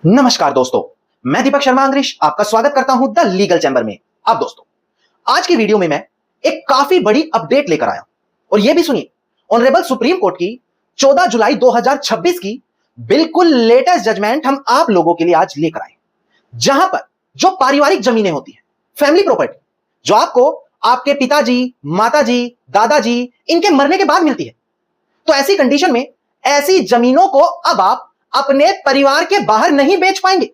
नमस्कार दोस्तों, मैं दीपक शर्मा अंग्रेश आपका स्वागत करता हूं द लीगल चैंबर में। अब दोस्तों, आज की वीडियो में मैं एक काफी बड़ी अपडेट लेकर आया और यह भी सुनिए, ऑनरेबल सुप्रीम कोर्ट की 14 जुलाई 2026 की बिल्कुल लेटेस्ट जजमेंट हम आप लोगों के लिए आज लेकर आए, जहां पर जो पारिवारिक जमीनें होती हैं, फैमिली प्रॉपर्टी, जो आपको आपके पिताजी, माताजी, दादाजी इनके मरने के बाद मिलती है, तो ऐसी कंडीशन में ऐसी जमीनों को अब आप अपने परिवार के बाहर नहीं बेच पाएंगे।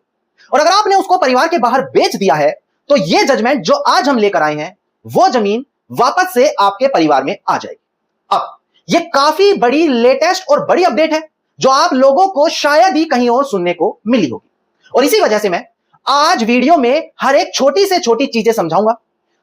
और अगर आपने उसको परिवार के बाहर बेच दिया है तो यह जजमेंट जो आज हम लेकर आए हैं, वो जमीन वापस से आपके परिवार में आ जाएगी। अब यह काफी बड़ी लेटेस्ट और बड़ी अपडेट है जो आप लोगों को शायद ही कहीं और सुनने को मिली होगी, और इसी वजह से मैं आज वीडियो में हर एक छोटी से छोटी चीजें समझाऊंगा,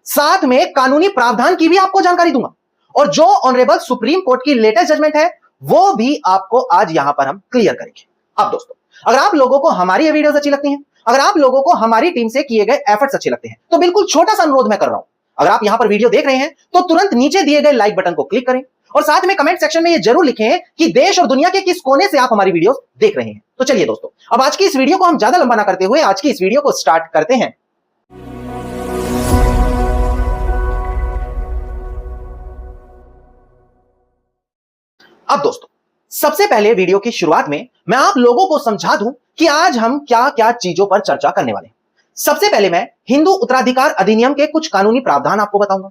साथ में कानूनी प्रावधान की भी आपको जानकारी दूंगा, और जो ऑनरेबल सुप्रीम कोर्ट की लेटेस्ट जजमेंट है वो भी आपको आज यहां पर हम क्लियर करेंगे। अब दोस्तों, अगर आप लोगों को हमारी ये वीडियोस अच्छी लगती हैं, अगर आप लोगों को हमारी टीम से किए गए एफर्ट्स अच्छे लगते हैं, तो बिल्कुल छोटा सा अनुरोध मैं कर रहा हूं, अगर आप यहां पर वीडियो देख रहे हैं तो तुरंत नीचे दिए गए लाइक बटन को क्लिक करें और साथ में कमेंट सेक्शन में ये जरूर लिखें कि देश और दुनिया के किस कोने से आप हमारी वीडियोस देख रहे हैं। तो चलिए दोस्तों, अब आज की इस वीडियो को हम ज्यादा लंबा ना करते हुए आज की इस वीडियो को स्टार्ट करते हैं। अब दोस्तों, सबसे पहले वीडियो की शुरुआत में मैं आप लोगों को समझा दूं कि आज हम क्या क्या चीजों पर चर्चा करने वाले हैं। सबसे पहले मैं हिंदू उत्तराधिकार अधिनियम के कुछ कानूनी प्रावधान आपको बताऊंगा,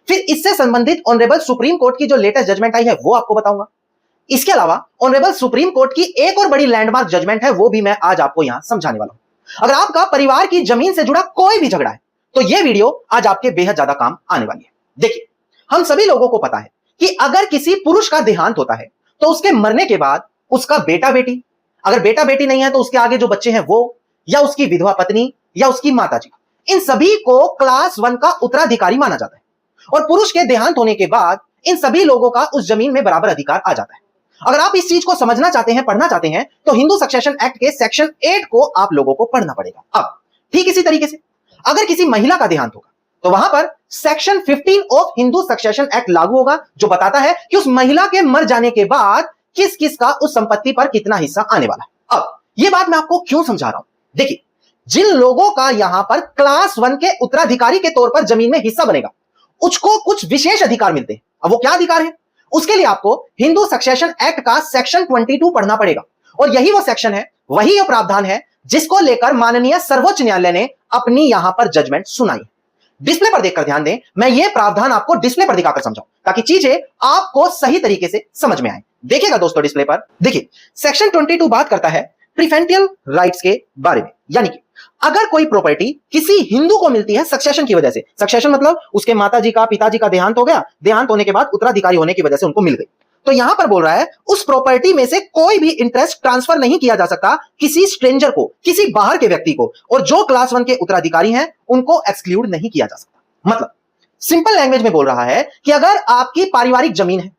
फिर इससे संबंधित ऑनरेबल सुप्रीम कोर्ट की जो लेटेस्ट जजमेंट आई है वो आपको बताऊंगा। इसके अलावा ऑनरेबल सुप्रीम कोर्ट की एक और बड़ी लैंडमार्क जजमेंट है, वो भी मैं आज आपको यहां समझाने वाला हूं। अगर आपका परिवार की जमीन से जुड़ा कोई भी झगड़ा है तो यह वीडियो आज आपके बेहद ज्यादा काम आने वाली है। देखिए, हम सभी लोगों को पता है कि अगर किसी पुरुष का देहांत होता है तो उसके मरने के बाद उसका बेटा बेटी, अगर बेटा बेटी नहीं है तो उसके आगे जो बच्चे हैं वो, या उसकी विधवा पत्नी या उसकी माताजी, इन सभी को क्लास 1 का उत्तराधिकारी माना जाता है। और पुरुष के देहांत होने के बाद इन सभी लोगों का उस जमीन में बराबर अधिकार आ जाता है। अगर आप इस चीज को समझना चाहते हैं, पढ़ना चाहते हैं, तो हिंदू सक्सेशन एक्ट के सेक्शन 8 को आप लोगों को पढ़ना पड़ेगा। अब ठीक इसी तरीके से अगर किसी महिला का देहांत होगा तो वहां पर section 15 of Hindu succession act लागू होगा, जो बताता है कि उस महिला के मर जाने के बाद किस किस का उस संपत्ति पर कितना हिस्सा आने वाला है। अब यह बात मैं आपको क्यों समझा रहा हूं, देखिए, जिन लोगों का यहां पर क्लास 1 के उत्तराधिकारी के तौर पर जमीन में हिस्सा बनेगा उसको कुछ विशेष अधिकार मिलते हैं। अब वो क्या अधिकार है, उसके लिए आपको हिंदू सक्सेशन एक्ट का सेक्शन 22 पढ़ना पड़ेगा, और यही वो सेक्शन है, वही वो प्रावधान है जिसको लेकर माननीय सर्वोच्च न्यायालय ने अपनी यहां पर जजमेंट सुनाई। डिस्प्ले पर देखकर ध्यान दें, मैं ये प्रावधान आपको डिस्प्ले पर दिखाकर समझाऊं ताकि चीजें आपको सही तरीके से समझ में आए। देखिएगा दोस्तों, डिस्प्ले पर देखिए, सेक्शन 22 बात करता है प्रीफेंटियल राइट्स के बारे में, यानी कि अगर कोई प्रॉपर्टी किसी हिंदू को मिलती है सक्सेशन की वजह से, सक्सेशन मतलब उसके माताजी का, पिताजी का देहांत हो गया, देहांत होने के बाद उत्तराधिकारी होने की वजह से उनको मिल गई, तो यहां पर बोल रहा है उस प्रॉपर्टी में से कोई भी इंटरेस्ट ट्रांसफर नहीं किया जा सकता किसी स्ट्रेंजर को, किसी बाहर के व्यक्ति को, और जो क्लास 1 के उत्तराधिकारी हैं उनको एक्सक्लूड नहीं किया जा सकता। मतलब सिंपल लैंग्वेज में बोल रहा है कि अगर आपकी पारिवारिक जमीन है,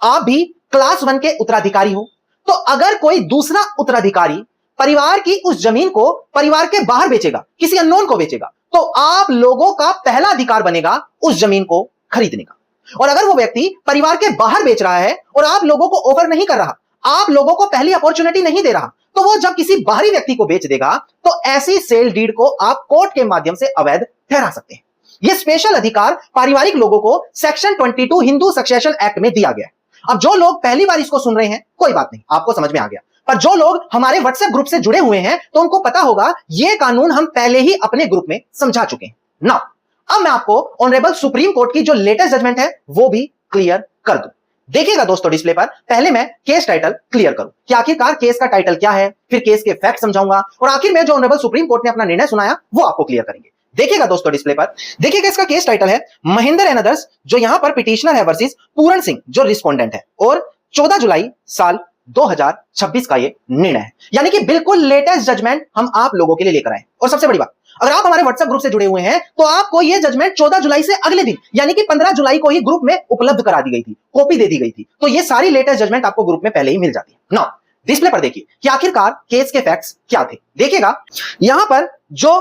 आप भी क्लास 1 के उत्तराधिकारी हो, तो अगर कोई दूसरा उत्तराधिकारी परिवार की उस जमीन को परिवार के बाहर बेचेगा, किसी अननोन को बेचेगा, तो आप लोगों का पहला अधिकार बनेगा उस जमीन को खरीदने का। और अगर वो व्यक्ति परिवार के बाहर बेच रहा है और आप लोगों को ऑफर नहीं कर रहा, आप लोगों को पहली अपॉर्चुनिटी नहीं दे रहा, तो वो जब किसी बाहरी व्यक्ति को बेच देगा तो ऐसी सेल डीड को आप कोर्ट के माध्यम से अवैध ठहरा सकते हैं। यह स्पेशल अधिकार पारिवारिक लोगों को सेक्शन 22 हिंदू सक्सेशन एक्ट में दिया गया है। अब जो लोग पहली बार इसको सुन रहे हैं, कोई बात नहीं, आपको समझ में आ गया, पर जो लोग हमारे व्हाट्सएप ग्रुप से जुड़े हुए हैं तो उनको पता होगा यह कानून हम पहले ही अपने ग्रुप में समझा चुके हैं ना। अब मैं आपको ऑनरेबल सुप्रीम कोर्ट की जो लेटेस्ट जजमेंट है वो भी क्लियर कर दूं। देखिएगा दोस्तों, डिस्प्ले पर पहले मैं केस टाइटल क्लियर करूं कि आखिरकार केस का टाइटल क्या है, फिर केस के फैक्ट समझाऊंगा, और आखिर में जो ऑनरेबल सुप्रीम कोर्ट ने अपना निर्णय सुनाया वो आपको क्लियर करेंगे। देखिएगा दोस्तों, डिस्प्ले पर देखिएगा, इसका केस टाइटल है महेंद्र एंड अदर्स, जो यहां पर पिटिशनर है, वर्सेस पूरण सिंह जो रिस्पोंडेंट है, और 14 जुलाई साल 2026 का ये निर्णय है, यानी कि बिल्कुल लेटेस्ट जजमेंट हम आप लोगों के लिए लेकर आए। और सबसे बड़ी बात, अगर आप हमारे व्हाट्सएप ग्रुप से जुड़े हुए हैं तो आपको यह जजमेंट 14 जुलाई से अगले दिन यानी कि 15 जुलाई को ही ग्रुप में उपलब्ध करा दी गई थी, कॉपी दे दी गई थी, तो ये सारी लेटेस्ट जजमेंट आपको ग्रुप में पहले ही मिल जाती है ना। डिस्प्ले पर देखिए कि आखिरकार केस के फैक्ट्स क्या थे। देखिएगा, यहां पर जो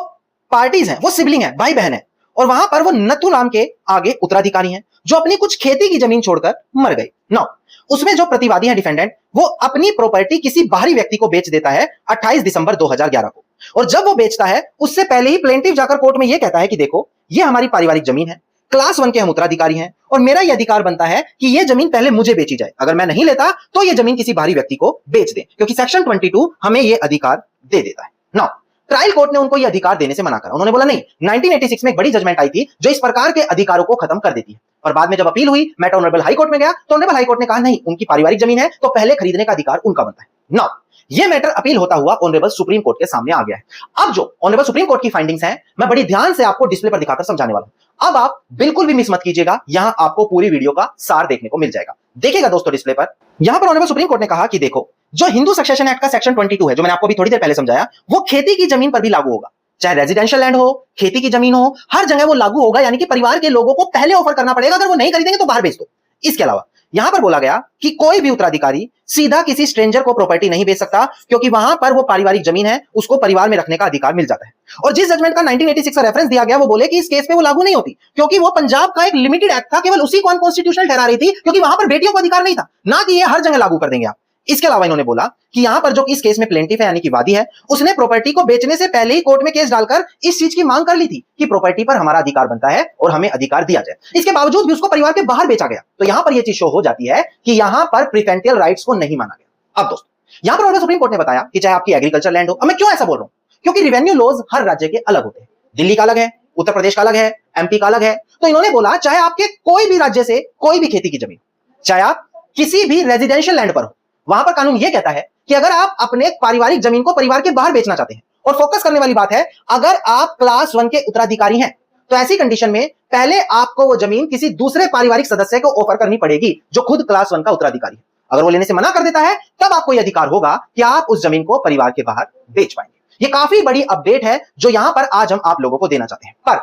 पार्टीज हैं वो सिबलिंग है, भाई बहन है, और वहां पर वो नथुराम के आगे उत्तराधिकारी हैं जो अपनी कुछ खेती की जमीन छोड़कर मर गए। नाउ उसमें जो प्रतिवादी है डिफेंडेंट, वो अपनी प्रॉपर्टी किसी बाहरी व्यक्ति को बेच देता है 28 दिसंबर 2011 को। और जब वो बेचता है उससे पहले ही प्लेंटिफ जाकर कोर्ट में ये कहता है कि देखो ये हमारी पारिवारिक जमीन है, क्लास 1 के हम उत्तराधिकारी हैं और मेरा यह अधिकार बनता है कि यह जमीन पहले मुझे बेची जाए, अगर मैं नहीं लेता तो यह जमीन किसी बाहरी व्यक्ति को बेच दे, क्योंकि सेक्शन 22 हमें यह अधिकार दे देता है। नाउ ट्रायल कोर्ट ने उनको यह अधिकार देने से मना करा। उन्होंने बोला नहीं, 1986 में एक बड़ी जजमेंट आई थी जो इस प्रकार के अधिकारों को खत्म कर देती है। और बाद में जब अपील हुई, मैटर ऑनरेबल हाई कोर्ट में गया तो ऑनरेबल हाई कोर्ट ने कहा नहीं, उनकी पारिवारिक जमीन है तो पहले खरीदने का अधिकार उनका बनता है। नाउ ये मैटर अपील होता हुआ ऑनरेबल सुप्रीम कोर्ट के सामने आ गया है। अब जो ऑनरेबल सुप्रीम कोर्ट की फाइंडिंग्स हैं, मैं बड़ी ध्यान से आपको डिस्प्ले पर दिखाकर समझाने वाला हूं। अब आप बिल्कुल भी मिस मत कीजिएगा, यहां आपको पूरी वीडियो का सार देखने को मिल जाएगा। देखिएगा दोस्तों डिस्प्ले पर, यहां पर ऑनरेबल सुप्रीम कोर्ट ने कहा कि देखो जो हिंदू सक्सेशन एक्ट का सेक्शन 22 है, जो मैंने आपको अभी थोड़ी देर पहले समझाया, वो खेती की जमीन पर भी लागू होगा। चाहे रेजिडेंशियल लैंड हो, खेती की जमीन हो, हर जगह वो लागू होगा। यानी कि परिवार के लोगों को पहले ऑफर करना पड़ेगा, अगर वो नहीं खरीदेंगे तो बाहर बेच दो। इसके अलावा यहां पर बोला गया कि कोई भी उत्तराधिकारी सीधा किसी स्ट्रेंजर को प्रॉपर्टी नहीं बेच सकता, क्योंकि वहां पर वो पारिवारिक जमीन है, उसको परिवार में रखने का अधिकार मिल जाता है। और जिस जजमेंट का 1986 का रेफरेंस दिया गया, वो बोले कि इस केस पे वो लागू नहीं होती, क्योंकि वो पंजाब का एक लिमिटेड एक्ट था, केवल उसी को अनकॉन्स्टिट्यूशनल ठहरा रही थी, क्योंकि वहां पर बेटियों को अधिकार नहीं था। ना कि ये हर जगह लागू कर देंगे आप। इसके अलावा इन्होंने बोला कि यहां पर जो इस केस में प्लेंटिफ है यानी कि वादी है, उसने प्रॉपर्टी को बेचने से पहले ही कोर्ट में केस डालकर इस चीज की मांग कर ली थी कि प्रॉपर्टी पर हमारा अधिकार बनता है और हमें अधिकार दिया जाए। इसके बावजूद भी उसको परिवार के बाहर बेचा गया। तो यहां पर यह चीज शो हो जाती है कि यहां पर प्रीफेंटियल राइट्स को नहीं माना गया। अब दोस्तों यहां पर सुप्रीम कोर्ट ने बताया कि चाहे आपकी एग्रीकल्चर लैंड हो, अब मैं क्यों ऐसा बोल रहा हूं, क्योंकि रेवेन्यू लॉज हर राज्य के अलग होते हैं। दिल्ली का अलग है, उत्तर प्रदेश का अलग है, एमपी का अलग है। तो इन्होंने बोला चाहे आपके कोई भी राज्य से कोई भी खेती की जमीन, चाहे आप किसी भी रेजिडेंशियल लैंड पर हो, वहां पर कानून यह कहता है कि अगर आप अपने पारिवारिक जमीन को परिवार के बाहर बेचना चाहते हैं, और फोकस करने वाली बात है अगर आप क्लास 1 के उत्तराधिकारी हैं, तो ऐसी कंडीशन में पहले आपको वो जमीन किसी दूसरे पारिवारिक सदस्य को ऑफर करनी पड़ेगी जो खुद क्लास 1 का उत्तराधिकारी है। अगर वो लेने से मना कर देता है तब आपको यह अधिकार होगा कि आप उस जमीन को परिवार के बाहर बेच पाएंगे। ये काफी बड़ी अपडेट है जो यहां पर आज हम आप लोगों को देना चाहते हैं, पर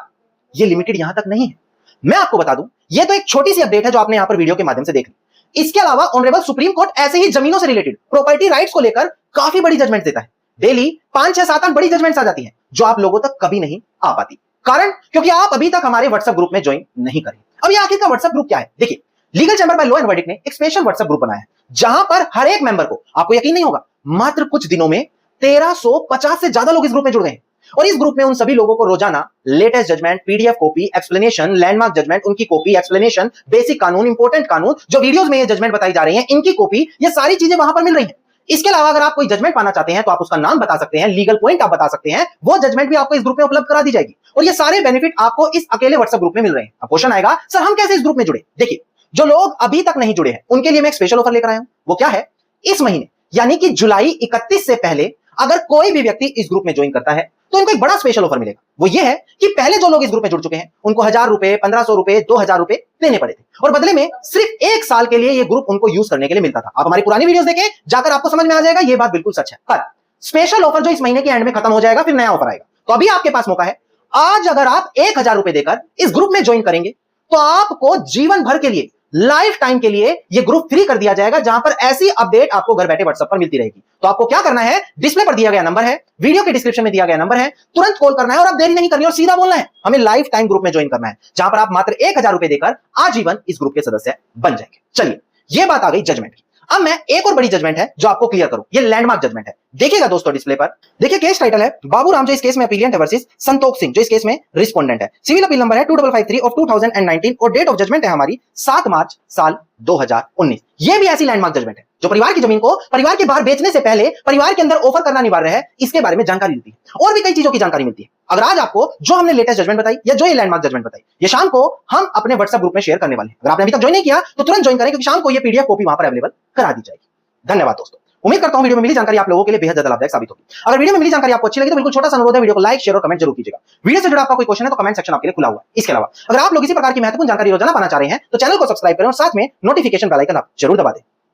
यह लिमिटेड यहां तक नहीं है। मैं आपको बता दूं, यह तो एक छोटी सी अपडेट है जो आपने यहां पर वीडियो के माध्यम से देख ली। इसके अलावा ऑनरेबल सुप्रीम कोर्ट ऐसे ही जमीनों से रिलेटेड प्रॉपर्टी राइट्स को लेकर काफी बड़ी जजमेंट देता है। डेली 5, 6, 7, 8 बड़ी जजमेंट्स आ जाती हैं जो आप लोगों तक कभी नहीं आ पाती। कारण क्योंकि आप अभी तक हमारे व्हाट्सएप ग्रुप में ज्वाइन नहीं करें। अब ये आखिर का व्हाट्सएप ग्रुप क्या है? देखिए, legal chamber by law and verdict ने एक स्पेशल व्हाट्सएप ग्रुप बनाया है, जहां पर हर एक मेंबर को, आपको यकीन नहीं होगा, मात्र कुछ दिनों में 1350 से ज्यादा लोग इस ग्रुप में जुड़ गए हैं। और इस ग्रुप में उन सभी लोगों को रोजाना latest judgement, PDF copy, explanation, landmark judgement, उनकी कॉपी, एक्सप्लेनेशन, बेसिक कानून, इंपोर्टेंट कानून, जो वीडियोस में ये जजमेंट बताई जा रही हैं, इनकी कॉपी, ये सारी चीजें वहां पर मिल रही हैं। इसके अलावा अगर आप कोई जजमेंट पाना चाहते हैं तो आप उसका नाम बता सकते हैं, लीगल पॉइंट आप बता सकते हैं, वो जजमेंट भी आपको इस ग्रुप में उपलब्ध करा दी जाएगी। और ये सारे बेनिफिट आपको इस अकेले व्हाट्सएप ग्रुप में मिल रहे हैं। अब क्वेश्चन आएगा, सर हम कैसे इस ग्रुप में जुड़े? देखिए, जो लोग अभी तक नहीं जुड़े हैं उनके लिए मैं एक स्पेशल ऑफर लेकर आया हूं। वो क्या है? इस महीने यानी कि जुलाई 31 से पहले अगर कोई भी व्यक्ति इस ग्रुप में ज्वाइन करता है तो इनको एक बड़ा स्पेशल ऑफर मिलेगा। वो ये है कि पहले जो लोग इस ग्रुप में जुड़ चुके हैं उनको 1000 रुपए, 1500 रुपए, 2000 रुपए देने पड़े थे, और बदले में सिर्फ 1 साल के लिए ये ग्रुप उनको यूज करने के लिए मिलता था। आप हमारी पुरानी वीडियोस देखें, जाकर आपको समझ में आ जाएगा, ये बात बिल्कुल सच है। पर स्पेशल ऑफर जो इस महीने के एंड में खत्म हो जाएगा, फिर नया ऑफर आएगा। तो अभी आपके पास मौका है, आज अगर आप 1000 रुपए देकर इस ग्रुप में ज्वाइन करेंगे तो आपको जीवन भर के लिए, लाइफ टाइम के लिए ये ग्रुप फ्री कर दिया जाएगा, जहां पर ऐसी अपडेट आपको घर बैठे व्हाट्सएप पर मिलती रहेगी। तो आपको क्या करना है, डिस्प्ले पर दिया गया नंबर है, वीडियो के डिस्क्रिप्शन में दिया गया नंबर है, तुरंत कॉल करना है और अब देरी नहीं करनी और सीधा बोलना है, हमें लाइफ टाइम ग्रुप में ज्वाइन करना है, जहां पर आप मात्र 1000 रुपए देकर आजीवन इस ग्रुप के सदस्य बन जाएंगे। चलिए, ये बात आ गई जजमेंट की। अब मैं एक और बड़ी जजमेंट है जो आपको क्लियर करूं, ये लैंडमार्क जजमेंट है। देखिएगा दोस्तों डिस्प्ले पर, देखिए केस टाइटल है बाबूराम, जो इस केस में अपीलियंट है, वर्सेस संतोष सिंह जो इस केस में रिस्पोंडेंट है। सिविल अपील नंबर है 2553 ऑफ 2019 और डेट ऑफ जजमेंट है हमारी 7 मार्च साल 2019। ये भी ऐसी लैंडमार्क जजमेंट है जो परिवार की जमीन को परिवार के बाहर बेचने से पहले परिवार के अंदर ऑफर करना अनिवार्य है, इसके बारे में जानकारी मिलती है और भी कई चीजों की जानकारी मिलती है। अगर आज आपको जो हमने लेटेस्ट जजमेंट बताई या जो ये लैंडमार्क जजमेंट बताई, ये शाम को हम अपने व्हाट्सएप ग्रुप में शेयर करने वाले हैं। अगर आपने अभी तक ज्वाइन नहीं किया तो तुरंत ज्वाइन करें, क्योंकि शाम को ये पीडीएफ कॉपी वहां पर अवेलेबल करा दी जाएगी। धन्यवाद दोस्तों। उम्मीद करता हूं वीडियो में मिली जानकारी आप लोगों के लिए बेहद ज्यादा लाभदायक साबित होगी। अगर वीडियो में मिली जानकारी आपको अच्छी लगी तो बिल्कुल छोटा सा अनुरोध है, वीडियो को लाइक, शेयर और कमेंट जरूर कीजिएगा। वीडियो से जुड़ा आपका कोई क्वेश्चन है तो कमेंट सेक्शन आपके लिए खुला हुआ है। इसके अलावा अगर आप लोग इसी प्रकार की महत्वपूर्ण जानकारी रोजाना पाना चाह रहे हैं तो चैनल को सब्सक्राइब करें और साथ में नोटिफिकेशन बेल आइकन आप जरूर दबा दें।